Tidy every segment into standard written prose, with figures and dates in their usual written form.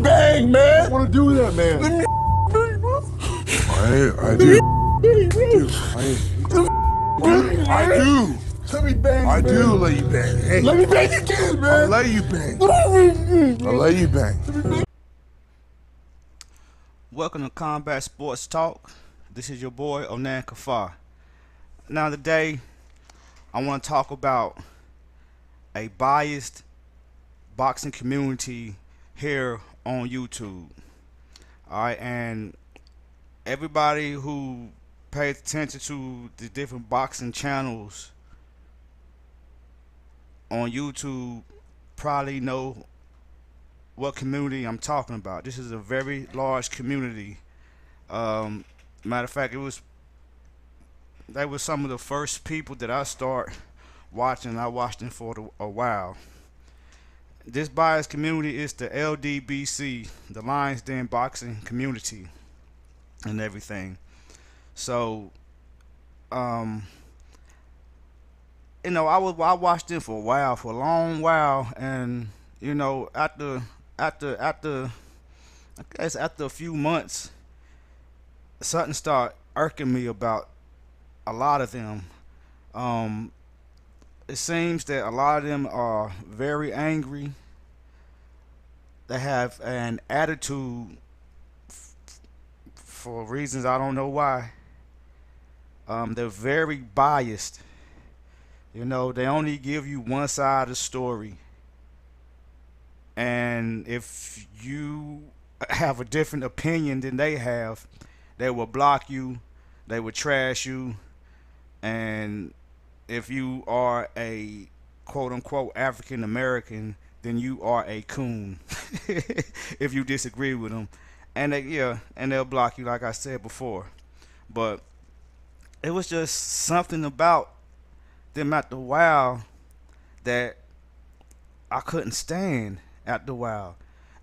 bang, man. I want to do that, man. Let me bang, bro. I do. I do. Let me bang, I man. do let you bang. Hey, Let me bang again, man. I'll let you bang. I'll let you bang. Welcome to Combat Sports Talk. This is your boy Onan Kafar. Now today I want to talk about a biased boxing community here on YouTube. Alright, and everybody who pays attention to the different boxing channels on YouTube probably know what community I'm talking about. This is a very large community. Matter of fact, they were some of the first people that I start watching. I watched them for a while. This biased community is the LDBC, the Lions Den boxing community, and everything. So, I watched them for a while, for a long while, and after a few months, something started irking me about a lot of them. It seems that a lot of them are very angry. They have an attitude for reasons I don't know why. They're very biased. They only give you one side of the story. And if you have a different opinion than they have, they will block you, they will trash you, and if you are a quote-unquote African American, then you are a coon if you disagree with them. And they'll block you, like I said before. But it was just something about them after a while that I couldn't stand after a while.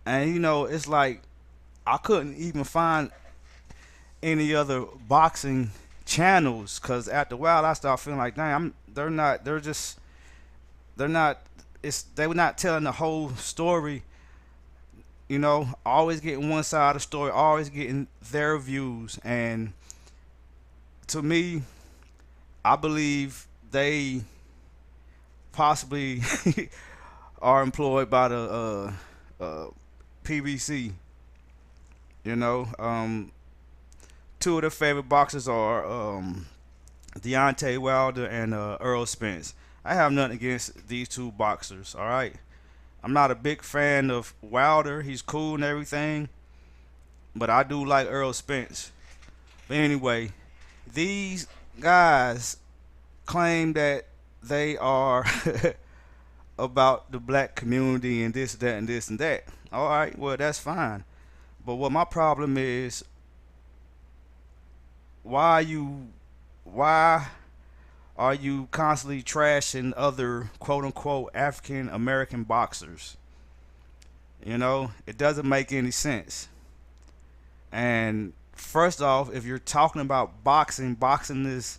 And it's like I couldn't even find any other boxing channels, because after a while I started feeling like, dang, they were not telling the whole story. Always getting one side of the story, always getting their views. And to me, I believe they possibly are employed by the PBC. Two of their favorite boxers are Deontay Wilder and Errol Spence. I have nothing against these two boxers, alright? I'm not a big fan of Wilder. He's cool and everything, but I do like Errol Spence. But anyway, these guys claim that they are about the black community and this, that, and this and that. Alright, well, that's fine. But what my problem is, why are you constantly trashing other quote-unquote African American boxers? It doesn't make any sense. And first off, if you're talking about boxing is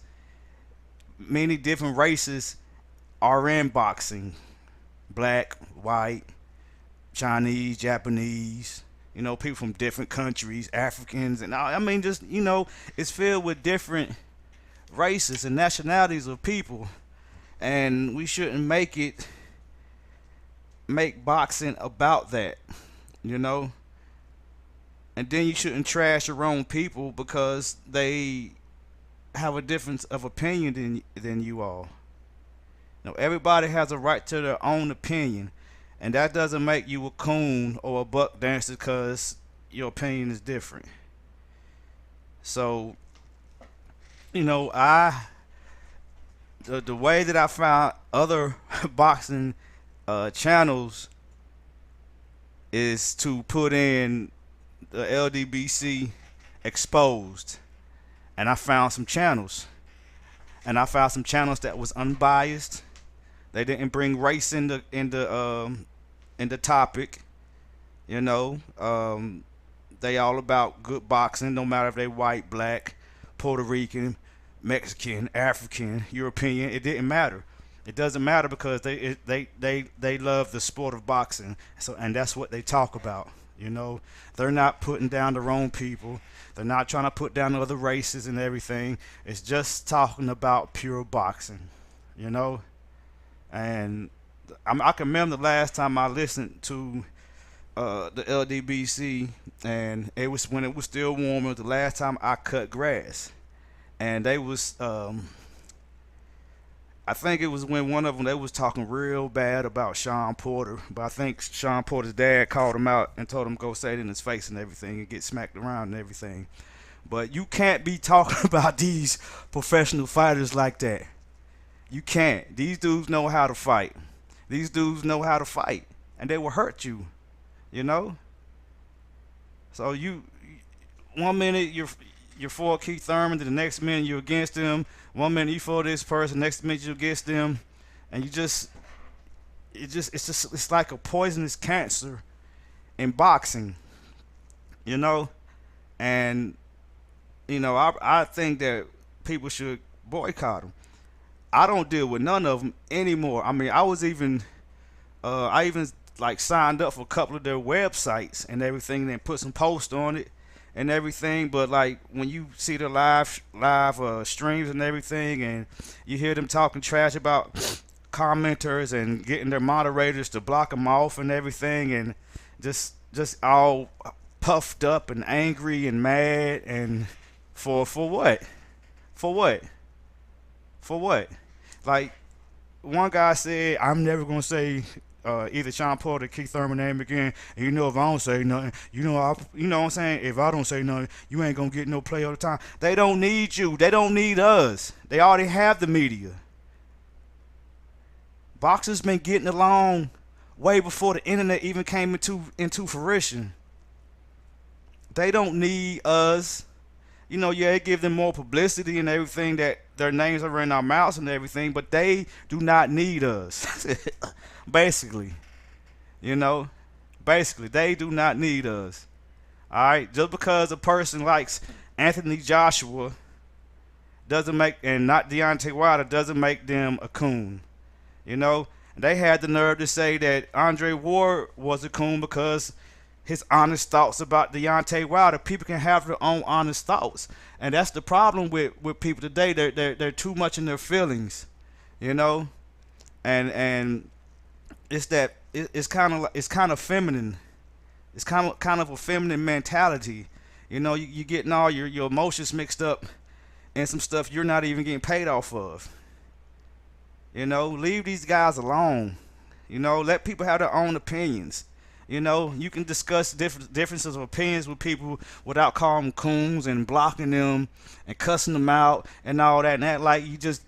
many different races are in boxing. Black, white, Chinese, Japanese, people from different countries, Africans, and it's filled with different races and nationalities of people, and we shouldn't make boxing about that, and then you shouldn't trash your own people because they have a difference of opinion than you all. Everybody has a right to their own opinion, and that doesn't make you a coon or a buck dancer because your opinion is different. So, the way that I found other boxing channels is to put in the LDBC exposed, and I found some channels, that was unbiased. They didn't bring race in the topic. They all about good boxing, no matter if they white, black, Puerto Rican, Mexican, African, European. It didn't matter. It doesn't matter because they love the sport of boxing. And that's what they talk about. You know, they're not putting down the wrong people. They're not trying to put down other races and everything. It's just talking about pure boxing, you know. And I can remember the last time I listened to the LDBC, and it was when it was still warm. It was the last time I cut grass, and they was I think it was when one of them they was talking real bad about Sean Porter, but I think Sean Porter's dad called him out and told him go say it in his face and everything and get smacked around and everything. But you can't be talking about these professional fighters like that. You can't. These dudes know how to fight. These dudes know how to fight, and they will hurt you. You know. So you, 1 minute you're for Keith Thurman, then the next minute you're against him. 1 minute you for this person, next minute you're against them, and it's like a poisonous cancer in boxing. You know, and I think that people should boycott them. I don't deal with none of them anymore. I mean, I even like signed up for a couple of their websites and everything, and put some posts on it and everything. But like when you see the live streams and everything, and you hear them talking trash about commenters and getting their moderators to block them off and everything, and just all puffed up and angry and mad, and for what? For what? For what? Like one guy said, I'm never gonna say either Sean Porter or Keith Thurman name again. And if I don't say nothing, you know what I'm saying? If I don't say nothing, you ain't gonna get no play all the time. They don't need you. They don't need us. They already have the media. Boxers been getting along way before the internet even came into fruition. They don't need us. It give them more publicity and everything, that their names are in our mouths and everything, but they do not need us. Basically, they do not need us. All right, just because a person likes Anthony Joshua and not Deontay Wilder doesn't make them a coon. They had the nerve to say that Andre Ward was a coon because his honest thoughts about Deontay Wilder. People can have their own honest thoughts, and that's the problem with people today. They're too much in their feelings, and it's that it's kind of feminine. It's kind of a feminine mentality. You getting all your emotions mixed up in some stuff you're not even getting paid off of. Leave these guys alone. Let people have their own opinions. You can discuss differences of opinions with people without calling them coons and blocking them and cussing them out and all that, and act like you just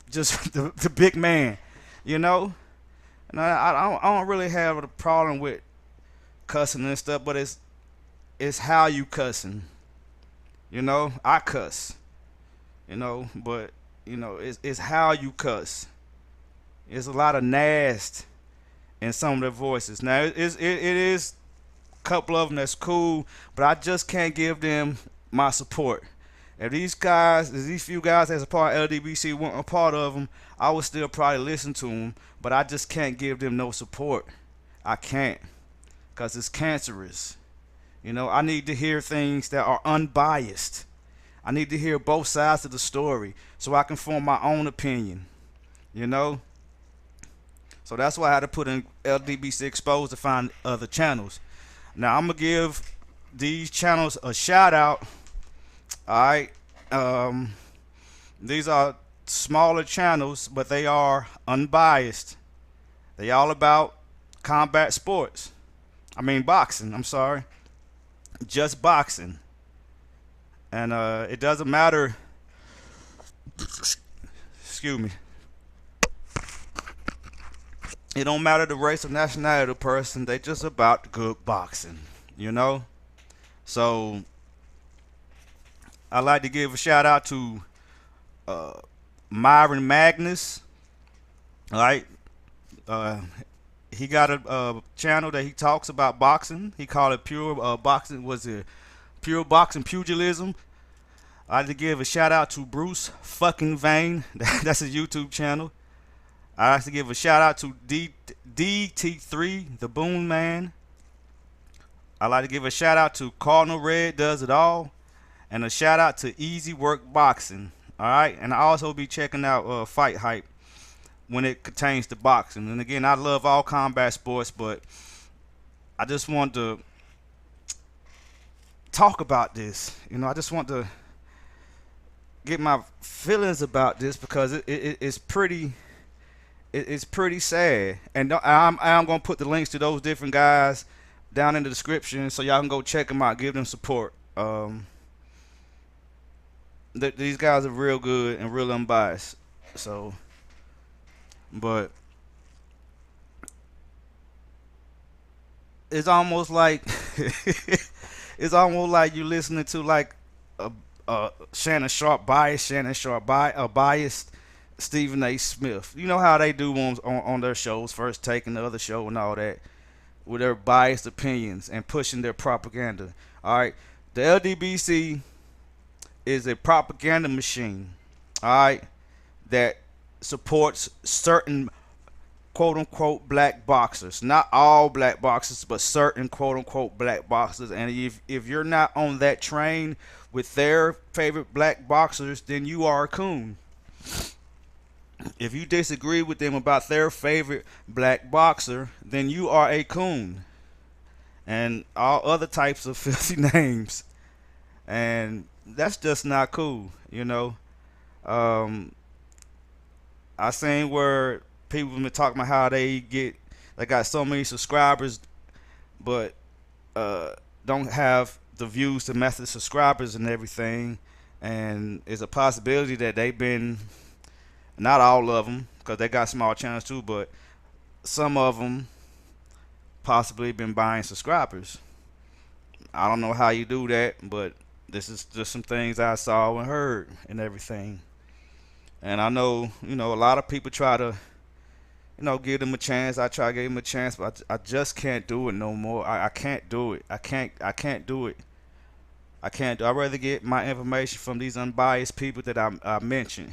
the big man, And I don't really have a problem with cussing and stuff, but it's how you cussing. I cuss, but it's how you cuss. There's a lot of nasty in some of their voices. Now it is a couple of them that's cool, but I just can't give them my support. If these few guys that's a part of LDBC weren't a part of them, I would still probably listen to them, but I just can't give them no support. I can't, because it's cancerous. I need to hear things that are unbiased. I need to hear both sides of the story so I can form my own opinion. So that's why I had to put in LDBC Exposed to find other channels. Now I'm gonna give these channels a shout out. All right, these are smaller channels, but they are unbiased. They all about combat sports. Boxing. I'm sorry, just boxing. And it doesn't matter. Excuse me. It don't matter the race or nationality of the person. They just about good boxing, So I'd like to give a shout out to Myron Magnus. All right, he got a channel that he talks about boxing. He called it Pure Boxing. Was it Pure Boxing Pugilism? I'd like to give a shout out to Bruce fucking Vane. That's his YouTube channel. I like to give a shout out to DT3, the Boom Man. I'd like to give a shout out to Cardinal Red Does It All, and a shout out to Easy Work Boxing. All right, and I also be checking out Fight Hype when it pertains to boxing. And again, I love all combat sports, but I just want to talk about this. I just want to get my feelings about this because it's pretty sad. And I'm gonna put the links to those different guys down in the description so y'all can go check them out, give them support. These guys are real good and real unbiased. So, but it's almost like it's almost like you listening to like a Shannon Sharp biased Stephen A. Smith. You know how they do on their shows, First Take and the other show and all that, with their biased opinions and pushing their propaganda. All right, the LDBC is a propaganda machine, all right, that supports certain quote-unquote black boxers. Not all black boxers, but certain quote-unquote black boxers. And if you're not on that train with their favorite black boxers, then you are a coon. If you disagree with them about their favorite black boxer, then you are a coon. And all other types of filthy names. And that's just not cool, I seen where people have been talking about how they got so many subscribers, but don't have the views to match the subscribers and everything. And it's a possibility that they've been, not all of them, because they got small channels too, but some of them possibly been buying subscribers. I don't know how you do that, but this is just some things I saw and heard and everything. And I know, a lot of people try to, give them a chance. I try to give them a chance, but I just can't do it no more. I can't do it. I can't do it. I'd rather get my information from these unbiased people that I mentioned,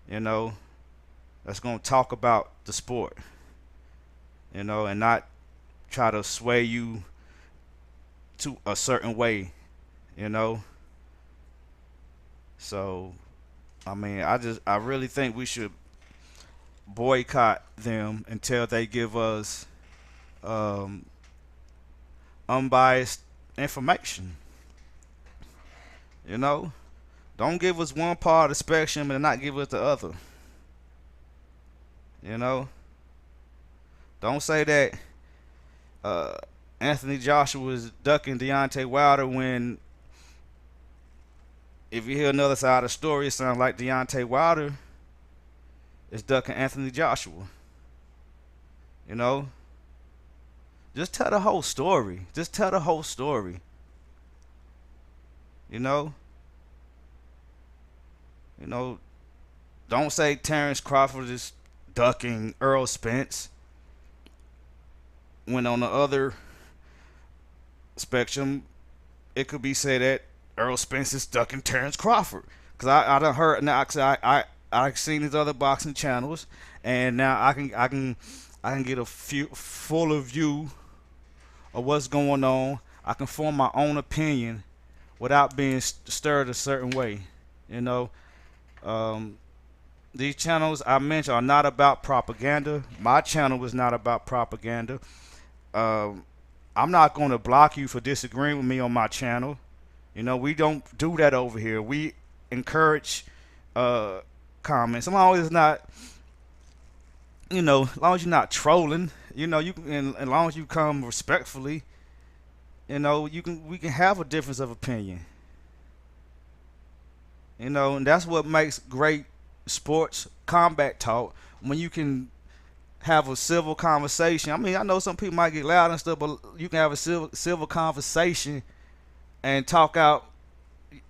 that's going to talk about the sport, and not try to sway you to a certain way, So, I really think we should boycott them until they give us unbiased information. Don't give us one part of the spectrum and not give us the other. Don't say that Anthony Joshua was ducking Deontay Wilder when, if you hear another side of the story, it sounds like Deontay Wilder is ducking Anthony Joshua. Just tell the whole story. Don't say Terrence Crawford is ducking Earl Spence when on the other spectrum it could be said that Earl Spence is ducking Terrence Crawford. Cause I done heard now. I've seen these other boxing channels, and now I can get a fuller view of what's going on. I can form my own opinion without being stirred a certain way. These channels I mentioned are not about propaganda. My channel is not about propaganda. I'm not going to block you for disagreeing with me on my channel. We don't do that over here. We encourage comments. As long as it's not, as long as you're not trolling, you can, as long as you come respectfully, we can have a difference of opinion. And that's what makes great sports combat talk, when you can have a civil conversation. I know some people might get loud and stuff, but you can have a civil conversation and talk out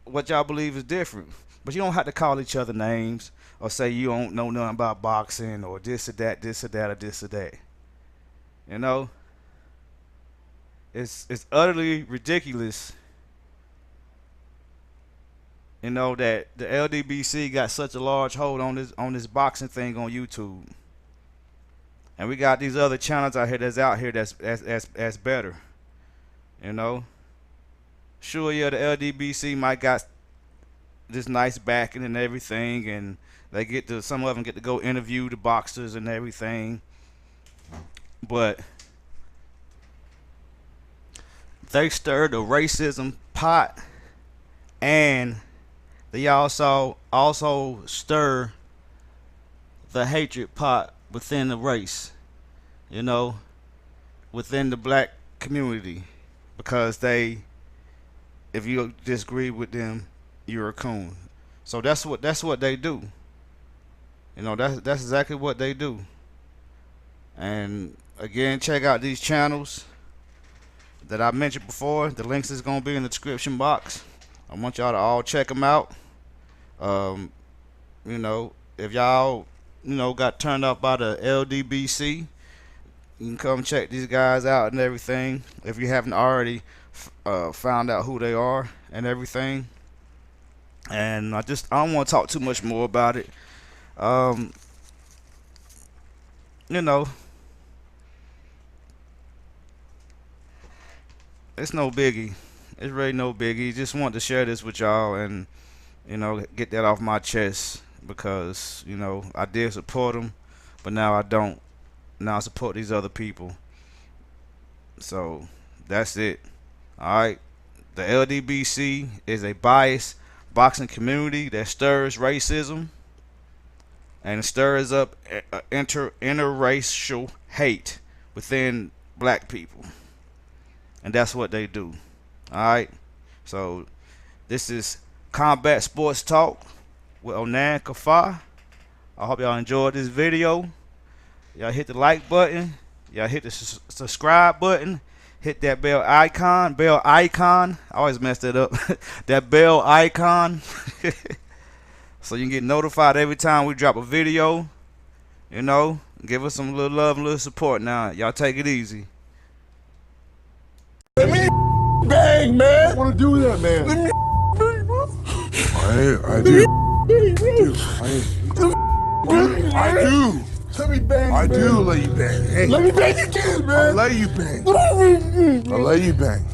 what y'all believe is different. But you don't have to call each other names or say you don't know nothing about boxing or this or that, or this or that. It's utterly ridiculous, that the LDBC got such a large hold on this boxing thing on YouTube. And we got these other channels out here that's better. You know, sure, yeah, the LDBC might got this nice backing and everything, and they get to, some of them get to go interview the boxers and everything, but they stir the racism pot, and they also stir the hatred pot within the race, you know, within the black community, because they, if you disagree with them, you're a coon. So that's what they do. You know, that's exactly what they do. And again, check out these channels that I mentioned before. The links is gonna be in the description box. I want y'all to all check them out. You know, if y'all, you know, got turned off by the LDBC, you can come check these guys out and everything. If you haven't already found out who they are and everything. And I don't want to talk too much more about it. You know, it's no biggie. It's really no biggie. Just want to share this with y'all and, you know, get that off my chest, because, you know, I did support them, but now I don't. Now I support these other people. So that's it. Alright. The LDBC is a biased boxing community that stirs racism and stirs up interracial hate within black people. And that's what they do. Alright. So this is Combat Sports Talk with Onan Kafa. I hope y'all enjoyed this video. Y'all hit the like button. Y'all hit the subscribe button. Hit that bell icon. I always mess that up. That bell icon. So you can get notified every time we drop a video. You know, give us some little love and little support now. Y'all take it easy. Let me bang, man. I want to do that, man. Let me bang, bro. I do. I do. Let me bang, I man. do let you bang. Hey, Let me bang again, I man. let you bang. Let me I let you bang.